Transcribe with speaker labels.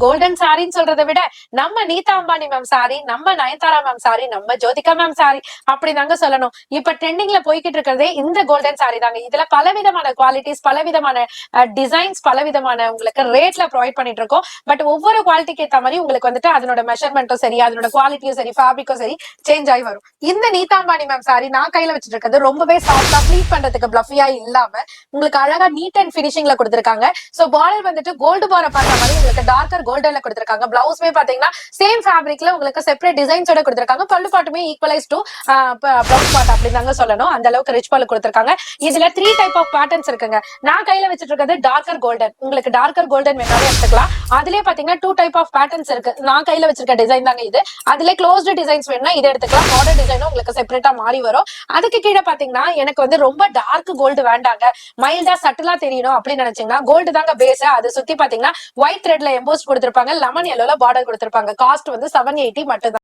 Speaker 1: Golden சாரின்னு சொல்றதை விட நம்ம நீதா அம்பானி மேம் சாரி, நம்ம நயன்தாரா மேம் சாரி, நம்ம ஜோதிகா மேம் சாரி அப்படிதாங்க சொல்லணும். இப்ப ட்ரெண்டிங்ல போய்கிட்டு இருக்கிறதே இந்த கோல்டன் சாரி தாங்க. இதுல பலவிதமான குவாலிட்டிஸ், பலவிதமான டிசைன்ஸ், பலவிதமான உங்களுக்கு ரேட்ல ப்ரொவைட் பண்ணிட்டு இருக்கோம். பட் ஒவ்வொரு குவாலிட்டிக்கு ஏத்த மாதிரி உங்களுக்கு வந்துட்டு அதனோட மெஷர்மெண்ட்டும் சரி, அதனோட குவாலிட்டியும் சரி, ஃபேப்ரிக்கும் சரி சேஞ்ச் ஆகி வரும். இந்த நீதா அம்பானி மேம் சாரி நான் கையில வச்சிட்டு இருக்கிறது ரொம்பவே சாஃப்டா ப்ளீட் பண்றதுக்கு பிளஃபியா இல்லாம உங்களுக்கு அழகா நீட் அண்ட் பினிஷிங்ல கொடுத்திருக்காங்க. சோ பார்டர் வந்துட்டு கோல்டு பார பார்த்த மாதிரி உங்களுக்கு டார்க்கர் கோல்டன்ல கொடுத்திருக்காங்க. பிளவுஸ்மே பாத்தீங்கன்னா சேம் ஃபேப்ரிக்ல உங்களுக்கு செப்பரேட் டிசைன்ஸோட கொடுத்திருக்காங்க. பல்லு பாட்டுமே ஈக்குவலைஸ் டு பிளவுஸ் பார்ட் அப்படின்னு சொல்லணும். அந்த அளவுக்கு ரிச் பல்லு கொடுத்திருக்காங்க. இதுல 3 டைப் ஆஃப் பேட்டர்ன்ஸ் இருக்குங்க. நான் கையில வச்சிட்டு இருக்கிறது டார்க்கர் கோல்டன். உங்களுக்கு டார்க்கர் கோல்டன் வேணாலும் எடுத்துக்கலாம். அதுலயே பாத்தீங்கன்னா 2 டைப் ஆஃப் பேட்டர்ன்ஸ் இருக்கு. நான் கையில வச்சிருக்க டிசைன் தாங்க இது. அதுல க்ளோஸ்டு டிசைன்ஸ் வேணும்னா இதை எடுத்துக்கலாம். பார்டர் டிசைனும் உங்களுக்கு செப்பரேட்டா மாறி வரும். அதுக்கு கீழே பாத்தீங்கன்னா எனக்கு வந்து ரொம்ப டார்க் கோல்டு வேண்டாங்க, மைல்டா சட்டிலா தெரியணும் அப்படின்னு நினைச்சீங்கன்னா கோல்டு தாங்க பேஸ். அது சுத்தி பாத்தீங்கன்னா ஒயிட் த்ரெட்ல எம்போஸ் கொடுத்திருப்பாங்க. லெமன் எல்லோல பார்டர் கொடுத்திருப்பாங்க. காஸ்ட் வந்து 780 மட்டும் தான்.